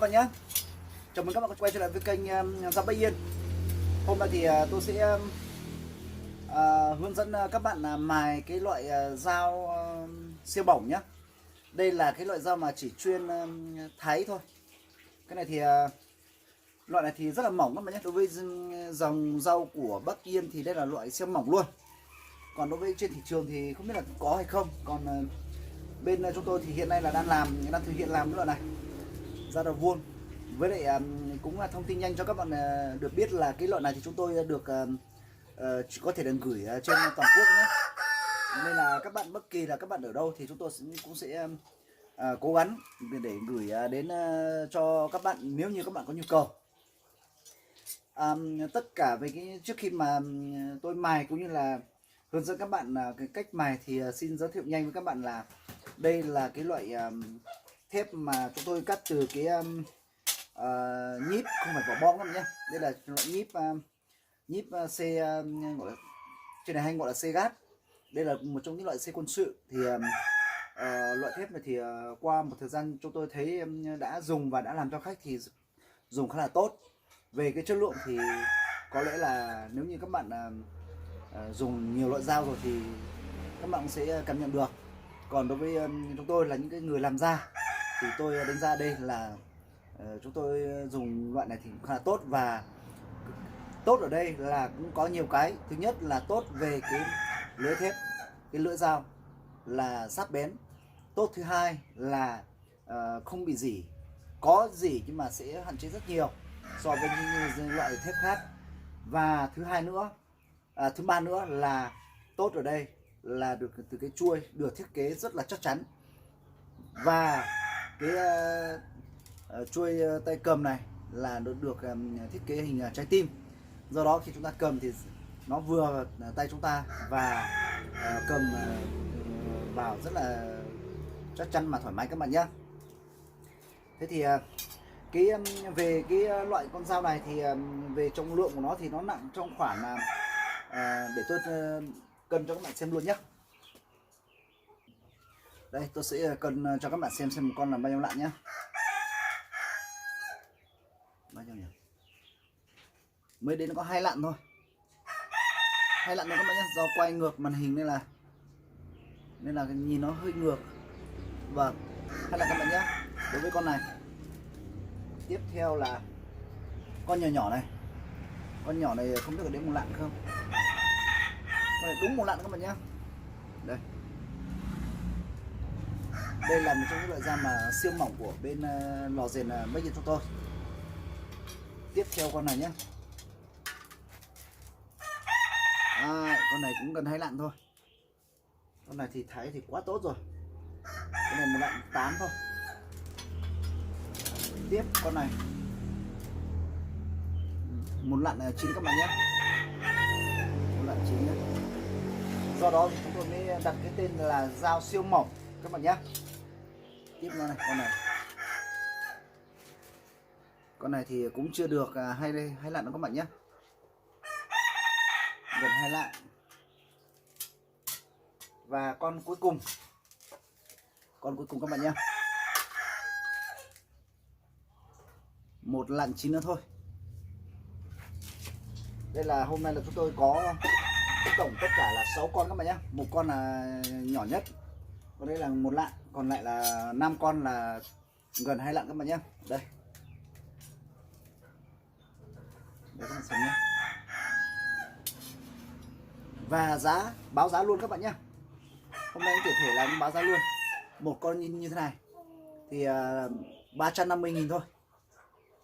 bạn nhé. Chào mừng các bạn quay trở lại với kênh Dao Bách Yên. Hôm nay thì tôi sẽ hướng dẫn các bạn mài cái loại dao siêu bỏng nhé. Đây là cái loại dao mà chỉ chuyên thái thôi. Cái này thì loại này thì rất là mỏng các bạn nhé. Đối với dòng dao của Bắc Yên thì đây là loại siêu mỏng luôn. Còn đối với trên thị trường thì không biết là có hay không. Còn bên chúng tôi thì hiện nay là đang thực hiện làm cái loại này, dao đầu vuông. Với lại cũng là thông tin nhanh cho các bạn được biết là cái loại này thì chúng tôi được chỉ có thể được gửi trên toàn quốc nhé. Nên là các bạn bất kỳ là các bạn ở đâu thì chúng tôi cũng sẽ cố gắng để gửi đến cho các bạn nếu như các bạn có nhu cầu. Tất cả về cái trước khi mà tôi mài cũng như là hướng dẫn các bạn cái cách mài thì xin giới thiệu nhanh với các bạn là đây là cái loại thép mà chúng tôi cắt từ cái nhíp, không phải vỏ bom các bạn nhé. Đây là loại nhíp C, gọi là trên này hay gọi là C gas. Đây là một trong những loại C quân sự. Thì loại thép này thì qua một thời gian chúng tôi thấy đã dùng và đã làm cho khách thì dùng khá là tốt. Về cái chất lượng thì có lẽ là nếu như các bạn dùng nhiều loại dao rồi thì các bạn sẽ cảm nhận được. Còn đối với chúng tôi là những cái người làm da thì tôi đánh giá đây là chúng tôi dùng loại này thì khá là tốt. Và tốt ở đây là cũng có nhiều cái. Thứ nhất là tốt về cái lưỡi thép, cái lưỡi dao là sắc bén. Tốt thứ hai là không bị rỉ, có rỉ nhưng mà sẽ hạn chế rất nhiều so với những loại thép khác. Và thứ hai nữa, thứ ba nữa là tốt ở đây là được từ cái chuôi được thiết kế rất là chắc chắn. Và cái chuôi tay cầm này là được thiết kế hình trái tim. Do đó khi chúng ta cầm thì nó vừa tay chúng ta và cầm vào rất là chắc chắn mà thoải mái các bạn nhé. Thế thì về cái loại con dao này thì về trọng lượng của nó thì nó nặng trong khoảng là để tôi cân cho các bạn xem luôn nhé. Đây, tôi sẽ cân cho các bạn xem một con là bao nhiêu lạng nhé. Bao nhiêu nhỉ? Mới đến nó có 2 lạng thôi. 2 lạng thôi các bạn nhé. Do quay ngược màn hình nên là nhìn nó hơi ngược. Vâng, 2 lạng các bạn nhé. Đối với con này. Tiếp theo là con nhỏ nhỏ này. Con nhỏ này không biết có đến 1 lạng không? Con này đúng 1 lạng các bạn nhé. Đây. Đây là một trong những loại dao mà siêu mỏng của bên lò rèn Bách Yên chúng tôi. Tiếp theo con này nhé. Con này cũng gần 2 lạng thôi. Con này thì thái thì quá tốt rồi. Con này 1 lạng 8 thôi. Tiếp con này 1 lạng 9 các bạn nhé. 1 lạng 9 nhé. Do đó thì chúng tôi mới đặt cái tên là dao siêu mỏng các bạn nhé. Tiếp nữa này, con này thì cũng chưa được 2 lạng đâu các bạn nhé. Gần 2 lạng. Và con cuối cùng các bạn nhé. 1 lạng 9 nữa thôi. Đây là hôm nay là chúng tôi có tổng tất cả là 6 con các bạn nhé. Một con là nhỏ nhất, còn đây là 1 lạng, còn lại là 5 con là gần 2 lạng các bạn nhé. Đây. Đấy các bạn xem nhé. Và báo giá luôn các bạn nhé. Hôm nay tiện thể là báo giá luôn. Một con như thế này thì 350.000 thôi.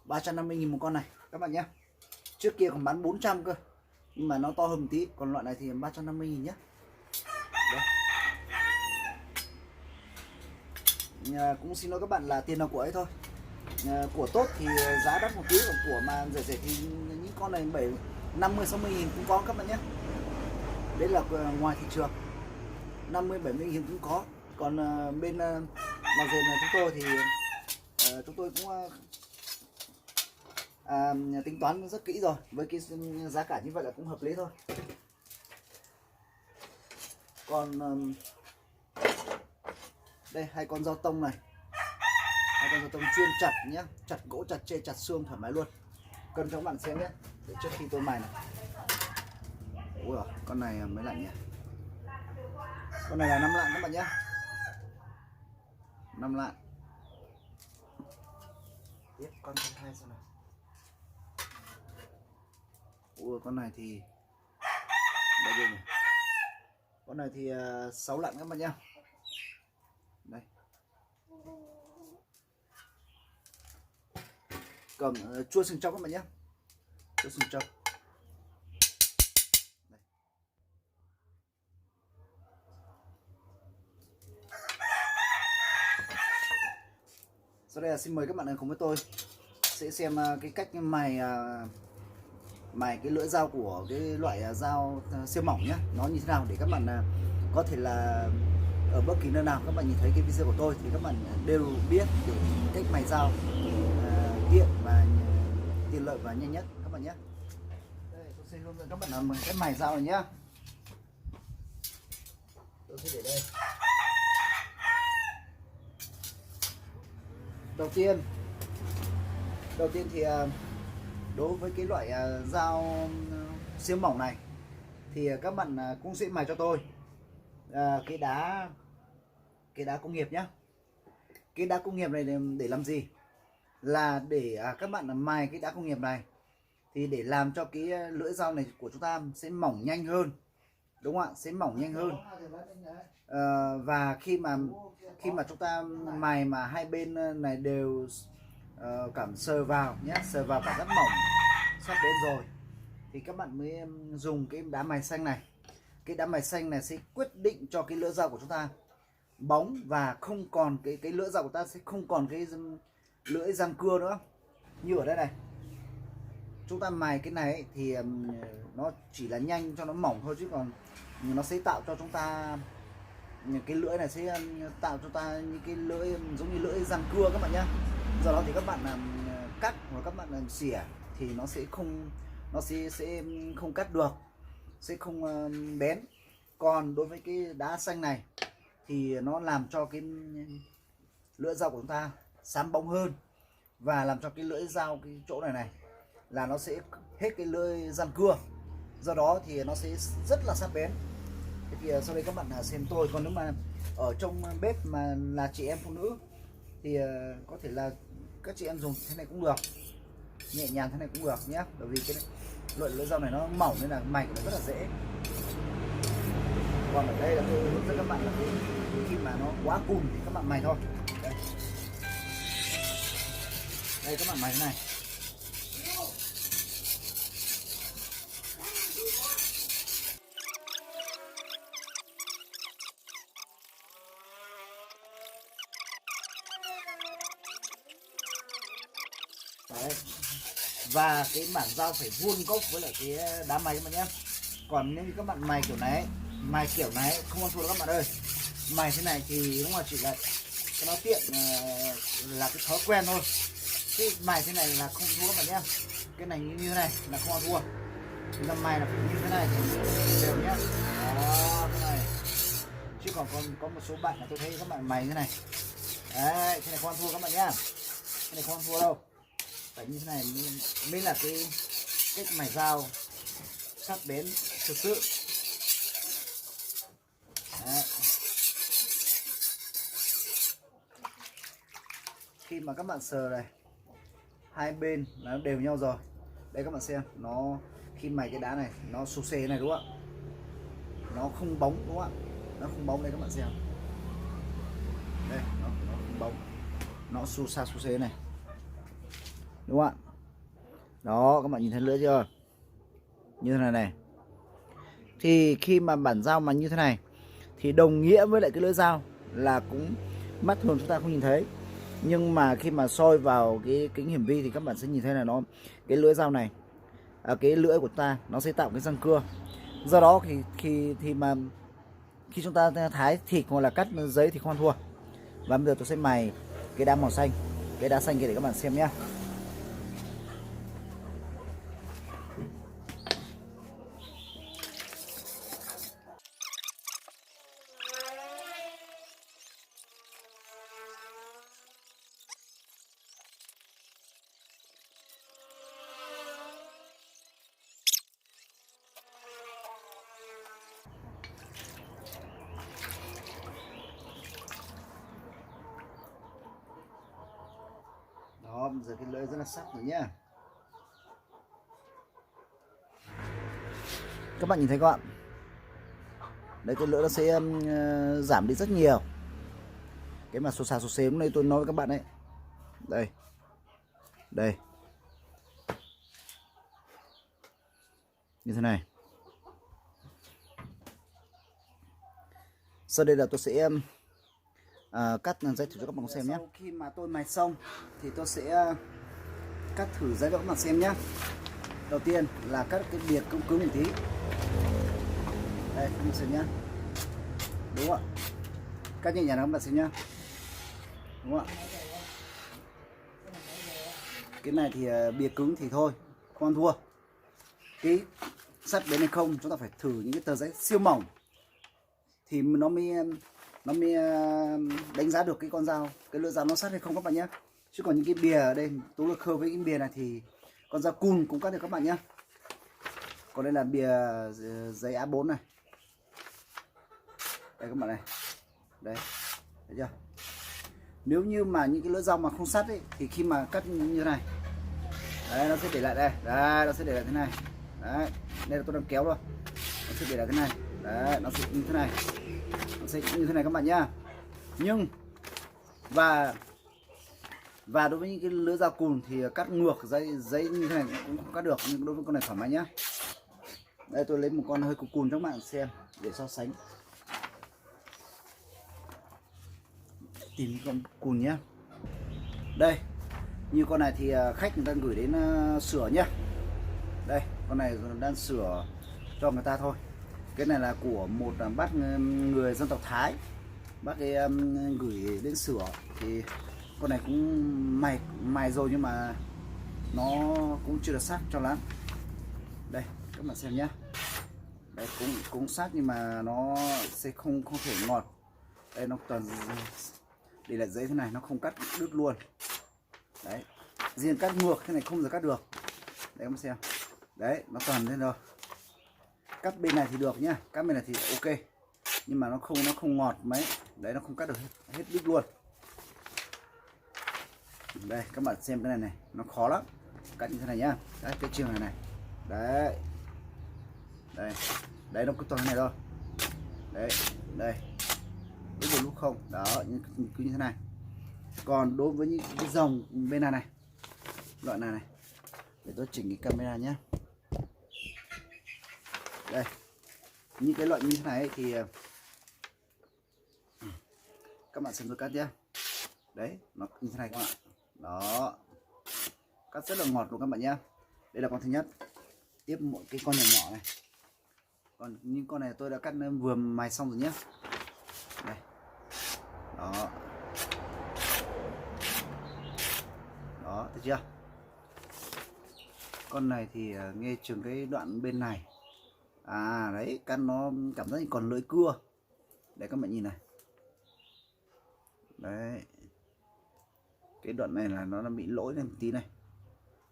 350.000 một con này các bạn nhé. Trước kia còn bán 400 cơ, nhưng mà nó to hơn một tí. Còn loại này thì 350.000 nhé. Cũng xin lỗi các bạn là tiền nào của ấy thôi. Của tốt thì giá đắt một tí, còn của mà rẻ thì những con này 50-60.000 cũng có các bạn nhé. Đấy là ngoài thị trường 50-70.000 cũng có. Còn bên lò rèn chúng tôi thì chúng tôi cũng tính toán rất kỹ rồi. Với cái giá cả như vậy là cũng hợp lý thôi. Còn đây 2 con dao tông này. Tôi chuyên chặt nhé, chặt gỗ, chặt chê, chặt xương thoải mái luôn. Cân cho các bạn xem nhé, để trước khi tôi mài này. Ui giời, con này mới lạnh nhỉ. Con này là 5 lạng các bạn nhé, 5 lạng. Tiếp con thứ hai xem nào. Ui, con này thì đây nhỉ. Con này thì 6 lạng các bạn nhé. Đây. Cầm chua sừng trâu các bạn nhé, chua sừng trâu. Sau đây là xin mời các bạn cùng với tôi sẽ xem cái cách mài cái lưỡi dao của cái loại dao siêu mỏng nhé, nó như thế nào để các bạn có thể là ở bất kỳ nơi nào các bạn nhìn thấy cái video của tôi thì các bạn đều biết để cách mài dao tiện và tiện lợi và nhanh nhất các bạn nhé. Đây, tôi sẽ hướng dẫn các bạn làm cách mài dao này nhá. Tôi sẽ để đây. Đầu tiên thì đối với cái loại dao siêu mỏng này thì các bạn cũng sẽ mài cho tôi cái đá công nghiệp nhé. Cái đá công nghiệp này để làm gì? Là để các bạn mài cái đá công nghiệp này thì để làm cho cái lưỡi dao này của chúng ta sẽ mỏng nhanh hơn, đúng không ạ? Sẽ mỏng nhanh hơn. Và khi mà chúng ta mài mà hai bên này đều cảm sờ vào nhé, sờ vào cảm giác mỏng sắp đến rồi thì các bạn mới dùng cái đá mài xanh này. Cái đá mài xanh này sẽ quyết định cho cái lưỡi dao của chúng ta bóng và không còn cái lưỡi dao của ta sẽ không còn cái lưỡi răng cưa nữa. Như ở đây này, chúng ta mài cái này ấy, thì nó chỉ là nhanh cho nó mỏng thôi, chứ còn nó sẽ tạo cho chúng ta cái lưỡi này sẽ tạo cho ta những cái lưỡi giống như lưỡi răng cưa các bạn nhé. Do đó thì các bạn cắt hoặc các bạn xỉa thì nó sẽ không cắt được, sẽ không bén. Còn đối với cái đá xanh này thì nó làm cho cái lưỡi dao của chúng ta sáng bóng hơn và làm cho cái lưỡi dao cái chỗ này là nó sẽ hết cái lưỡi răng cưa, do đó thì nó sẽ rất là sắc bén. Thế thì sau đây các bạn xem tôi. Còn nếu mà ở trong bếp mà là chị em phụ nữ thì có thể là các chị em dùng thế này cũng được, nhẹ nhàng thế này cũng được nhé, bởi vì cái loại lưỡi dao này nó mỏng nên là mài nó rất là dễ. Còn ở đây là tôi hướng dẫn các bạn là khi mà nó quá cùn thì các bạn mài thôi. Đây các bạn mài thế này. Đấy. Và cái bản dao phải vuông góc với lại cái đá mài các bạn nhé. Còn nếu như các bạn mài kiểu này không ăn thua đâu các bạn ơi. Mài thế này thì đúng là chỉ là cho nó tiện, là cái thói quen thôi. Cái mài thế này là không thua các bạn nhé. Cái này như thế này là không ăn thua. Chúng ta mài là phải như thế này đều nhé. Đó, thế này. Chứ còn có một số bạn là tôi thấy các bạn mài thế này. Đấy, thế này không ăn thua các bạn nhá. Cái này không ăn thua đâu. Phải như thế này mới là cái cách mài dao sắc bén thực sự. Đấy. Khi mà các bạn sờ này, hai bên nó đều nhau rồi. Đây các bạn xem, nó khi mài cái đá này nó xù xề này đúng không ạ? Nó không bóng đúng không ạ? Nó không bóng đây các bạn xem. Đây, nó không bóng. Nó xù xề này. Đúng không ạ? Đó, các bạn nhìn thấy lưỡi chưa? Như thế này này. Thì khi mà bản dao mà như thế này thì đồng nghĩa với lại cái lưỡi dao là cũng mắt thường chúng ta không nhìn thấy. Nhưng mà khi mà soi vào cái kính hiển vi thì các bạn sẽ nhìn thấy là nó cái lưỡi dao này, cái lưỡi của ta nó sẽ tạo cái răng cưa. Do đó thì khi chúng ta thái thịt hoặc là cắt giấy thì không ăn thua. Và bây giờ tôi sẽ mài cái đá màu xanh, cái đá xanh kia để các bạn xem nhé. giờ cái lưỡi rất là sắc rồi nhá. Các bạn nhìn thấy các bạn, đấy cái lưỡi nó sẽ giảm đi rất nhiều. Cái mà sột sạt sột xém đây tôi nói với các bạn đấy, đây đây như thế này. Sau đây là tôi sẽ cắt dây thử cho các bạn xem nhé. Sau khi mà tôi mài xong thì tôi sẽ cắt thử dây cho các bạn xem nhé. Đầu tiên là cắt cái bìa cứng cứng một tí. Đây các bạn xem nhé. Đúng không ạ? Cắt nhẹ nhàng các bạn xem nhé. Đúng không ạ? Cái này thì bìa cứng thì thôi, không ăn thua. Cái sắt đến hay không chúng ta phải thử những cái tờ giấy siêu mỏng thì nó mới đánh giá được cái con dao, cái lưỡi dao nó sát hay không các bạn nhé. Chứ còn những cái bìa ở đây tú lực khơ với cái bìa này thì con dao cùn cũng cắt được các bạn nhé. Còn đây là bìa giấy A4 này, đây các bạn này, đấy, thấy chưa? Nếu như mà những cái lưỡi dao mà không sắt ấy thì khi mà cắt như thế này, đấy nó sẽ để lại đây, đấy nó sẽ để lại thế này, đấy đây là tôi đang kéo rồi, nó sẽ để lại thế này, đấy nó sẽ như thế này, nó sẽ như thế này các bạn nhá. Nhưng và đối với những cái lưỡi dao cùn thì cắt ngược giấy như thế này cũng không cắt được, nhưng đối với con này thoải mái nhá. Đây tôi lấy một con hơi cùn cho các bạn xem để so sánh. Tìm con cùn nhá. Đây như con này thì khách người ta gửi đến sửa nhá. Đây con này đang sửa cho người ta thôi. Cái này là của một bác người dân tộc Thái, bác ấy gửi đến sửa thì con này cũng mài rồi nhưng mà nó cũng chưa được sắc cho lắm. Đây các bạn xem nhá. Đây cũng sắc nhưng mà nó sẽ không thể ngọt. Đây nó toàn để lại giấy thế này, nó không cắt đứt luôn. Đấy riêng cắt ngược thế này không giờ cắt được. Đấy các bạn xem, đấy nó toàn thế rồi. Cắt bên này thì được nhá, cắt bên này thì ok, nhưng mà nó không ngọt mấy. Đấy nó không cắt được hết đứt luôn. Đây các bạn xem cái này này, nó khó lắm, cắt như thế này nhá. Đấy cái trường này đấy đấy nó cứ toàn này thôi. Đấy đây lúc một lúc không đó, cứ như thế này. Còn đối với những cái dòng bên này loại này để tôi chỉnh cái camera nhé. Đây những cái loại như thế này ấy, thì các bạn xem tôi cắt nhé. Đấy nó như thế này các bạn, đó cắt rất là ngọt luôn các bạn nhé. Đây là con thứ nhất. Tiếp một cái con nhỏ nhỏ này, còn những con này tôi đã cắt vừa mài xong rồi nhé. Đây đó thấy chưa? Con này thì nghe chừng cái đoạn bên này, đấy căn nó cảm giác như còn lưỡi cưa. Đấy các bạn nhìn này, đấy cái đoạn này là nó bị lỗi lên một tí này,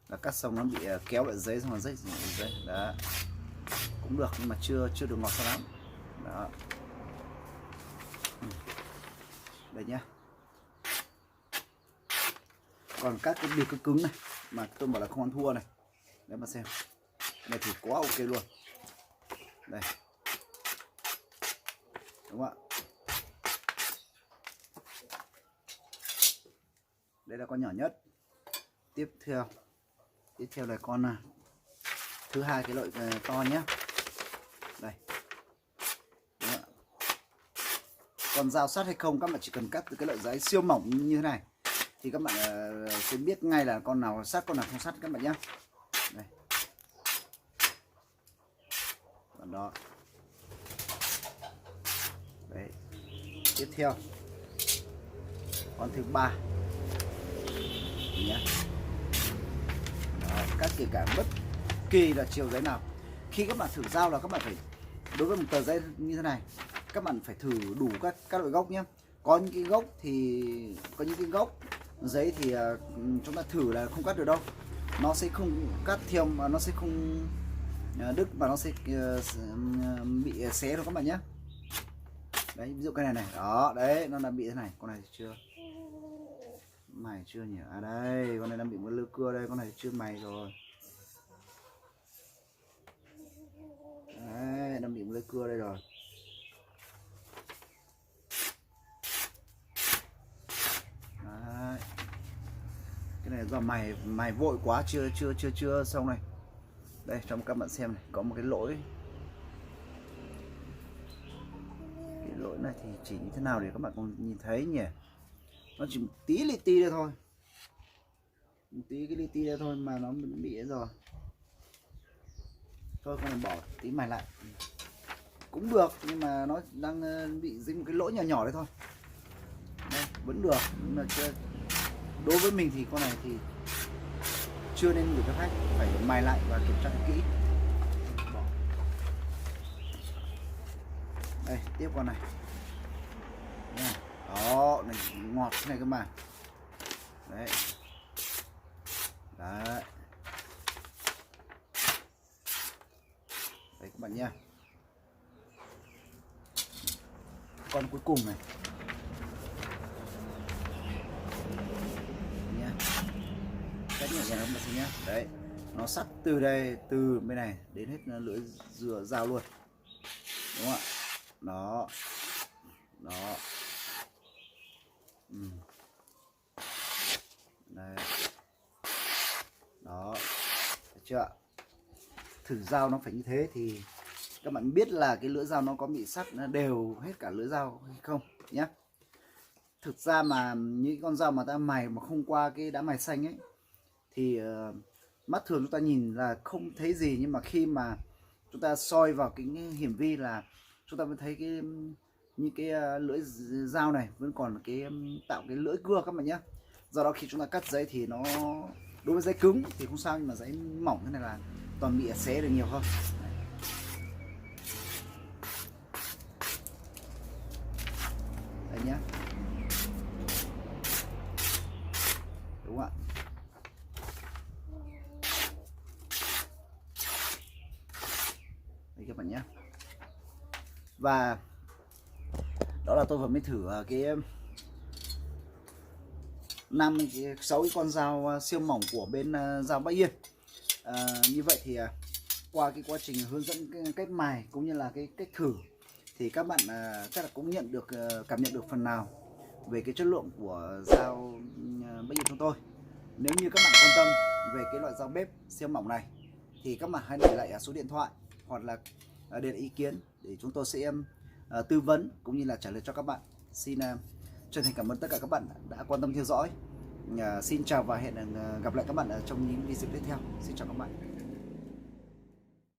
là cắt xong nó bị kéo lại giấy xong rồi giấy đó cũng được nhưng mà chưa được ngọt cho lắm đó. Đây nhá. Còn các cái bìa cứng này mà tôi bảo là không ăn thua này, đấy mà xem này thì quá ok luôn. Đây đúng không ạ? Đây là con nhỏ nhất. Tiếp theo là con thứ hai, cái loại to nhé. Đây đúng không ạ? Còn dao sắt hay không các bạn chỉ cần cắt từ cái loại giấy siêu mỏng như thế này thì các bạn sẽ biết ngay là con nào sắt con nào không sắt các bạn nhé. Đây đó. Đấy tiếp theo con thứ ba nhé. Đó, cắt kể cả bất kỳ là chiều giấy nào. Khi các bạn thử dao là các bạn phải, đối với một tờ giấy như thế này các bạn phải thử đủ các loại góc nhé. Có những cái gốc thì có những cái gốc giấy thì chúng ta thử là không cắt được đâu, nó sẽ không cắt theo mà nó sẽ không đứt mà nó sẽ bị xé rồi các bạn nhé. Đấy ví dụ cái này đó, đấy nó là bị thế này, con này chưa Mài chưa nhỉ? À đây, con này đang bị một lơ cưa đây, con này chưa mài rồi. Đấy, đang bị một lơ cưa đây rồi. Đấy. Cái này do mài vội quá, chưa xong này. Đây cho các bạn xem này, có một cái lỗi. Cái lỗi này thì chỉ như thế nào để các bạn còn nhìn thấy nhỉ? Nó chỉ một tí li ti đây thôi, một tí cái li ti đây thôi mà nó bị ấy rồi. Thôi con này bỏ tí mài lại cũng được, nhưng mà nó đang bị dính một cái lỗi nhỏ nhỏ đấy thôi. Đây, vẫn được, nhưng mà chưa, đối với mình thì con này thì chưa nên gửi cho khách, phải mài lại và kiểm tra kỹ. Bỏ. Đây tiếp con này. Đó, này ngọt thế này cơ mà. Đấy. Đấy. Đấy các bạn nha. Con cuối cùng này. Nhá. Cách nhẹ nhàng lắm bạn nhé. Đấy. Nó sắt từ đây, từ bên này đến hết lưỡi dừa dao luôn. Đúng không ạ? Đó. Đó. Đây. Đó. Được chưa ạ? Thử dao nó phải như thế thì các bạn biết là cái lưỡi dao nó có bị sắt nó đều hết cả lưỡi dao hay không nhé. Thực ra mà những con dao mà ta mài mà không qua cái đá mài xanh ấy thì mắt thường chúng ta nhìn là không thấy gì, nhưng mà khi mà chúng ta soi vào cái hiển vi là chúng ta mới thấy cái những cái lưỡi dao này vẫn còn cái tạo cái lưỡi cưa các bạn nhé. Do đó khi chúng ta cắt giấy thì nó đối với giấy cứng thì không sao, nhưng mà giấy mỏng thế này là toàn bị xé được nhiều hơn. Đây nhé, đúng không ạ? Đây các bạn nhé. Và đó là tôi vừa mới thử cái 6 cái con dao siêu mỏng của bên dao Bắc Yên. Như vậy thì qua cái quá trình hướng dẫn cái cách mài cũng như là cái cách thử thì các bạn chắc là cũng cảm nhận được phần nào về cái chất lượng của dao Bắc Yên chúng tôi. Nếu như các bạn quan tâm về cái loại dao bếp siêu mỏng này thì các bạn hãy để lại số điện thoại hoặc là để lại ý kiến để chúng tôi sẽ tư vấn cũng như là trả lời cho các bạn. Xin chân thành cảm ơn tất cả các bạn đã quan tâm theo dõi. Xin chào và hẹn gặp lại các bạn ở trong những video tiếp theo. Xin chào các bạn.